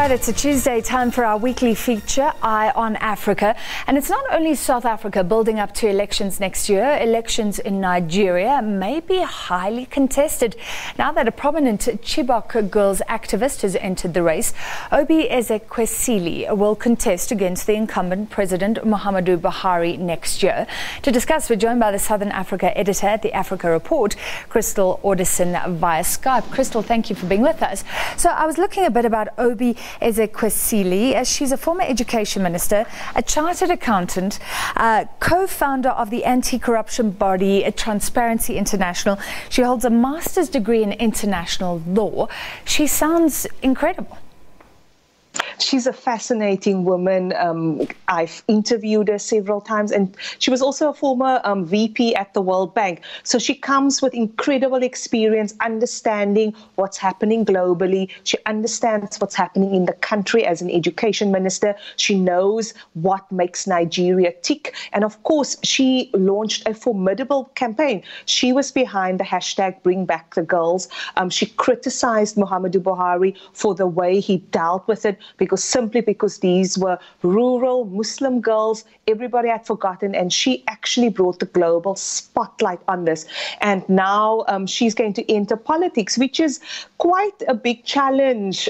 right, it's a Tuesday, time for our weekly feature, Eye on Africa. And it's not only South Africa building up to elections next year, elections in Nigeria may be highly contested. Now that a prominent Chibok girls activist has entered the race, Oby Ezekwesili will contest against the incumbent President Muhammadu Buhari next year. To discuss, we're joined by the Southern Africa editor at the Africa Report, Crystal Orderson, via Skype. Crystal, thank you for being with us. So I was looking a bit about Oby Ezekwesili. She's a former education minister, a chartered accountant, co-founder of the anti-corruption body Transparency International. She holds a master's degree in international law. She sounds incredible. She's a fascinating woman. I've interviewed her several times, and she was also a former VP at the World Bank. So she comes with incredible experience, understanding what's happening globally. She understands what's happening in the country as an education minister. She knows what makes Nigeria tick. And of course, she launched a formidable campaign. She was behind the hashtag Bring Back the Girls. She criticized Muhammadu Buhari for the way he dealt with it, simply because these were rural Muslim girls, everybody had forgotten, and she actually brought the global spotlight on this. And now she's going to enter politics, which is quite a big challenge,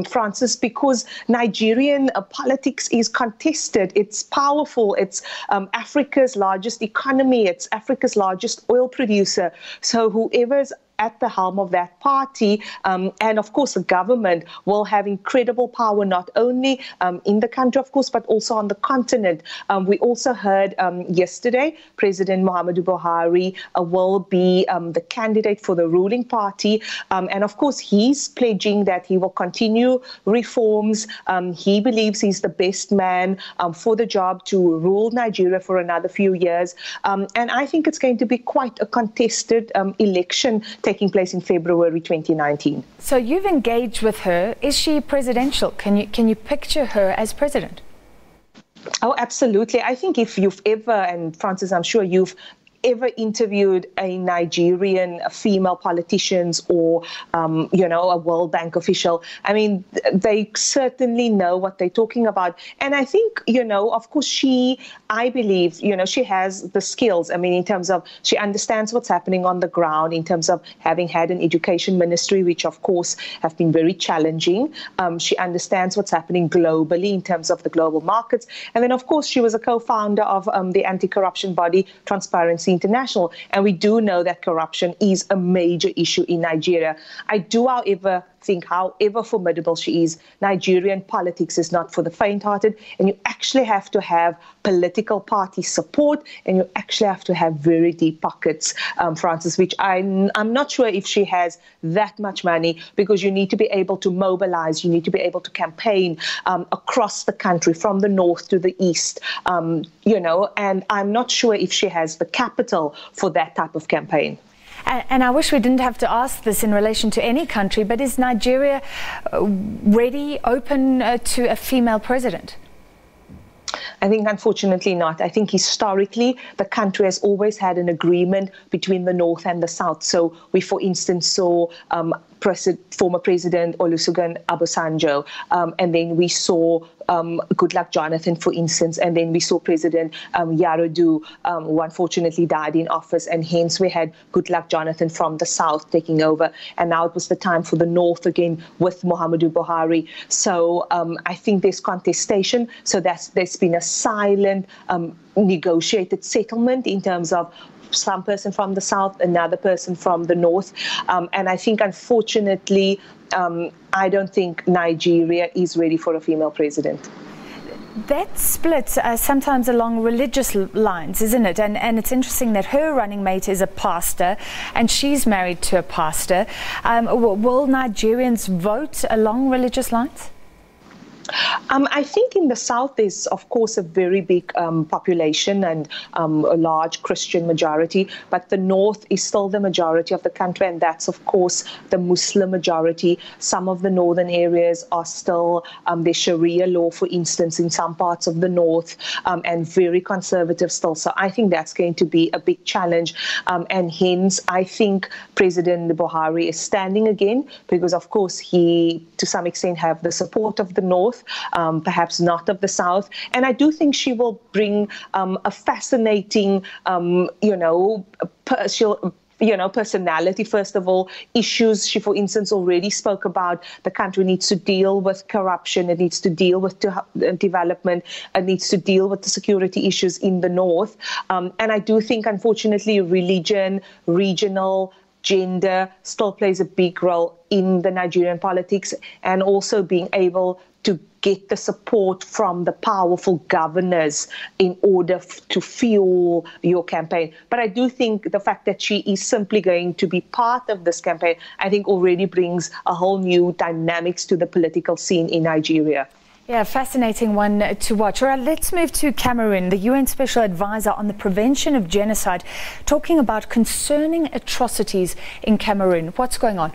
Francis, because Nigerian politics is contested. It's powerful. It's Africa's largest economy. It's Africa's largest oil producer. So whoever's at the helm of that party, and of course the government will have incredible power, not only in the country, of course, but also on the continent. We also heard yesterday President Muhammadu Buhari will be the candidate for the ruling party, and of course he's pledging that he will continue reforms. He believes he's the best man for the job to rule Nigeria for another few years, and I think it's going to be quite a contested election taking place in February 2019. So you've engaged with her. Is she presidential? Can you picture her as president? Oh, absolutely. I think if you've ever, and Francis, I'm sure you've ever interviewed a Nigerian female politicians or, a World Bank official, I mean, they certainly know what they're talking about. And I think, of course, I believe, she has the skills. I mean, in terms of she understands what's happening on the ground, in terms of having had an education ministry, which, of course, have been very challenging. She understands what's happening globally in terms of the global markets. And then, of course, she was a co-founder of the anti-corruption body Transparency International, and we do know that corruption is a major issue in Nigeria. I do, however, think however formidable she is, Nigerian politics is not for the faint-hearted, and you actually have to have political party support, and you actually have to have very deep pockets, Francis, which I'm not sure if she has that much money, because you need to be able to mobilize, you need to be able to campaign across the country, from the north to the east, and I'm not sure if she has the capital for that type of campaign. And I wish we didn't have to ask this in relation to any country, but is Nigeria ready, open to a female president? I think, unfortunately, not. I think historically, the country has always had an agreement between the North and the South. So we, for instance, saw former President Olusegun Obasanjo, and then we saw Goodluck Jonathan, for instance, and then we saw President Yaradua, who unfortunately died in office, and hence we had Goodluck Jonathan from the South taking over, and now it was the time for the North again with Muhammadu Buhari. So I think there's contestation, so there's been a silent negotiated settlement in terms of some person from the South, another person from the North. And I think, unfortunately, I don't think Nigeria is ready for a female president. That splits sometimes along religious lines, isn't it? And it's interesting that her running mate is a pastor and she's married to a pastor. Will Nigerians vote along religious lines? I think in the south there's, of course, a very big population and a large Christian majority, but the north is still the majority of the country, and that's, of course, the Muslim majority. Some of the northern areas are still, there's Sharia law, for instance, in some parts of the north, and very conservative still. So I think that's going to be a big challenge, and hence I think President Buhari is standing again because, of course, he, to some extent, have the support of the north, perhaps not of the south. And I do think she will bring a fascinating, personality, first of all, issues. She, for instance, already spoke about the country needs to deal with corruption, it needs to deal with development, it needs to deal with the security issues in the north. And I do think, unfortunately, religion, regional, gender still plays a big role in the Nigerian politics, and also being able to get the support from the powerful governors in order to fuel your campaign. But I do think the fact that she is simply going to be part of this campaign, I think already brings a whole new dynamics to the political scene in Nigeria. Yeah, fascinating one to watch. All right, let's move to Cameroon. The UN Special Advisor on the Prevention of Genocide talking about concerning atrocities in Cameroon. What's going on?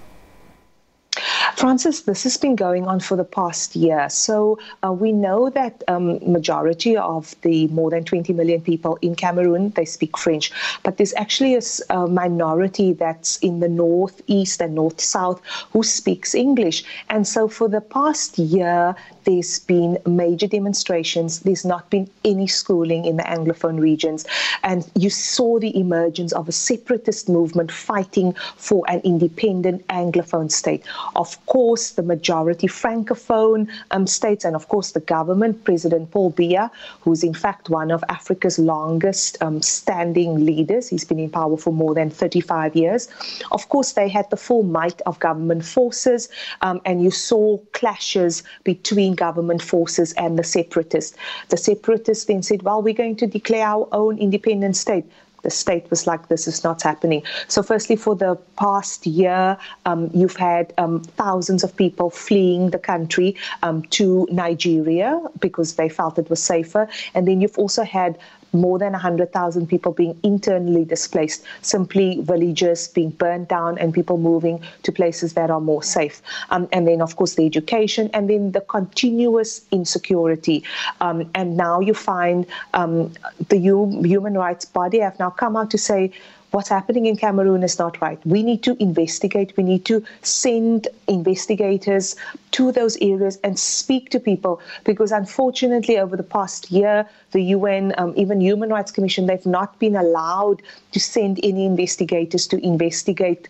Francis, this has been going on for the past year. So we know that majority of the more than 20 million people in Cameroon, they speak French. But there's actually a minority that's in the northeast and north-south who speaks English. And so for the past year, there's been major demonstrations. There's not been any schooling in the Anglophone regions. And you saw the emergence of a separatist movement fighting for an independent Anglophone state. Of course, the majority Francophone states, and of course the government, President Paul Biya, who's in fact one of Africa's longest standing leaders. He's been in power for more than 35 years. Of course, they had the full might of government forces, and you saw clashes between government forces and the separatists. The separatists then said, well, we're going to declare our own independent state. The state was like, this is not happening. So firstly, for the past year, you've had thousands of people fleeing the country to Nigeria because they felt it was safer. And then you've also had more than 100,000 people being internally displaced, simply villages being burned down and people moving to places that are more safe. And then, of course, the education, and then the continuous insecurity. And now you find the human rights body have now come out to say, what's happening in Cameroon is not right. We need to investigate. We need to send investigators to those areas and speak to people, because unfortunately over the past year, the UN, even Human Rights Commission, they've not been allowed to send any investigators to investigate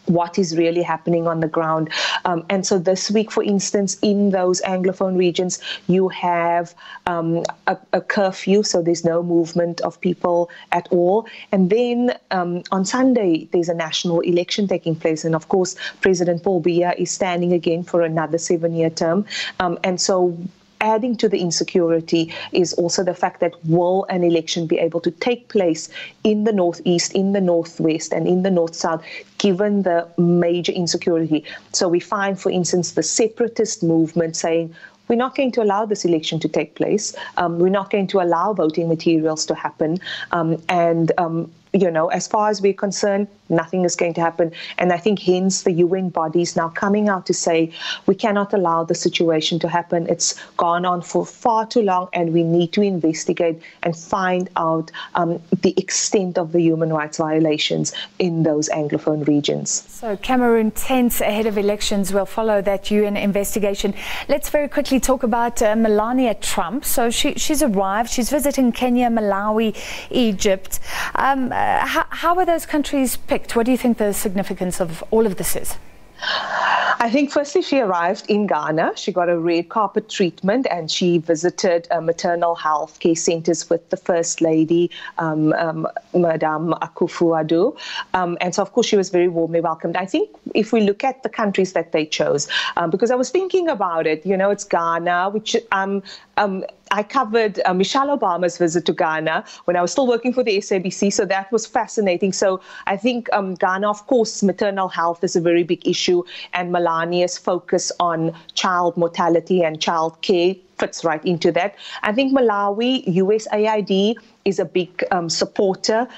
what is really happening on the ground. And so this week, for instance, in those Anglophone regions, you have a curfew, so there's no movement of people at all. And then on Sunday, there's a national election taking place. And of course, President Paul Biya is standing again for another 7-year term. And so adding to the insecurity is also the fact that will an election be able to take place in the northeast, in the northwest, and in the north-south, given the major insecurity. So we find, for instance, the separatist movement saying, we're not going to allow this election to take place. We're not going to allow voting materials to happen. As far as we're concerned, nothing is going to happen. And I think hence the UN bodies now coming out to say, we cannot allow the situation to happen. It's gone on for far too long, and we need to investigate and find out the extent of the human rights violations in those Anglophone regions. So Cameroon tense ahead of elections. We'll follow that UN investigation. Let's very quickly talk about Melania Trump. So she's arrived. She's visiting Kenya, Malawi, Egypt. How are those countries picked? What do you think the significance of all of this is? I think firstly she arrived in Ghana. She got a red carpet treatment and she visited maternal health care centers with the First Lady, Madame Akufo-Addo. And so, of course, she was very warmly welcomed. I think if we look at the countries that they chose, because I was thinking about it, it's Ghana, which I covered Michelle Obama's visit to Ghana when I was still working for the SABC, so that was fascinating. So I think Ghana, of course, maternal health is a very big issue, and Melania's focus on child mortality and child care fits right into that. I think Malawi, USAID is a big supporter.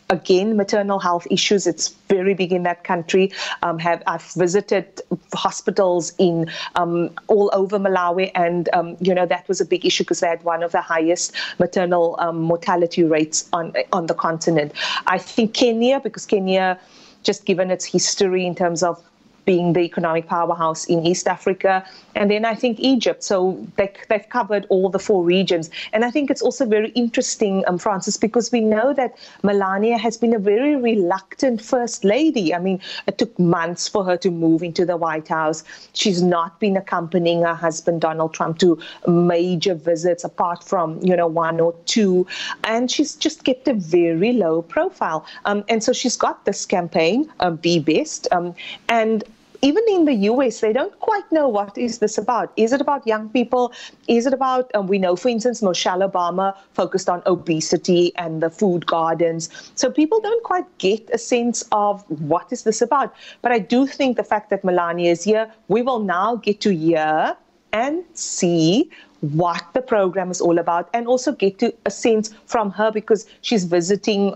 Again, maternal health issues, it's very big in that country. I've visited hospitals in all over Malawi, and that was a big issue because they had one of the highest maternal mortality rates on the continent. I think Kenya, because Kenya, just given its history in terms of being the economic powerhouse in East Africa, and then I think Egypt. So they've covered all the 4 regions. And I think it's also very interesting, Francis, because we know that Melania has been a very reluctant first lady. I mean, it took months for her to move into the White House. She's not been accompanying her husband, Donald Trump, to major visits, apart from, 1 or 2. And she's just kept a very low profile. And so she's got this campaign, Be Best. And even in the US, they don't quite know what is this about. Is it about young people? Is it about, we know, for instance, Michelle Obama focused on obesity and the food gardens. So people don't quite get a sense of what is this about. But I do think the fact that Melania is here, we will now get to hear and see what the program is all about, and also get to a sense from her, because she's visiting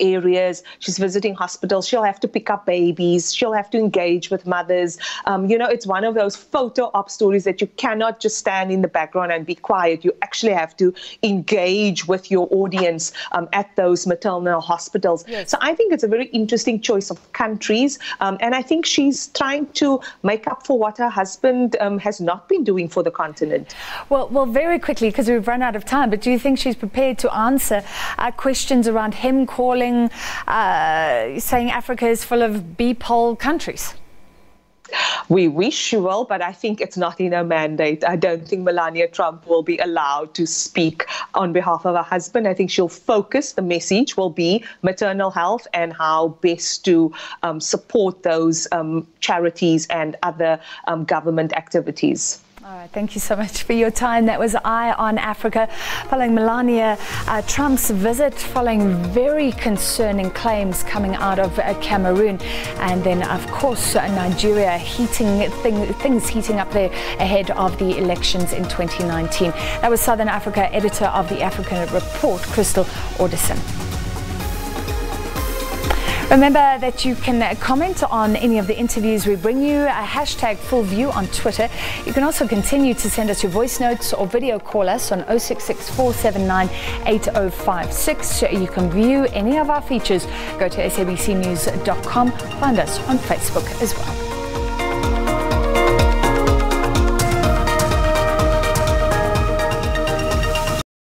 areas, she's visiting hospitals, she'll have to pick up babies, she'll have to engage with mothers. It's one of those photo op stories that you cannot just stand in the background and be quiet. You actually have to engage with your audience at those maternal hospitals. Yes. So I think it's a very interesting choice of countries. And I think she's trying to make up for what her husband has not been doing for the continent. Well, very quickly, because we've run out of time, but do you think she's prepared to answer questions around him calling, saying Africa is full of B-pole countries? We wish she will, but I think it's not in her mandate. I don't think Melania Trump will be allowed to speak on behalf of her husband. I think she'll focus, the message will be maternal health and how best to support those charities and other government activities. All right, thank you so much for your time. That was Eye on Africa, following Melania Trump's visit, following very concerning claims coming out of Cameroon, and then of course Nigeria, things heating up there ahead of the elections in 2019. That was Southern Africa editor of the Africa Report, Crystal Orderson. Remember that you can comment on any of the interviews we bring you, hashtag Full View on Twitter. You can also continue to send us your voice notes or video call us on 066 479 8056. You can view any of our features. Go to sabcnews.com. Find us on Facebook as well.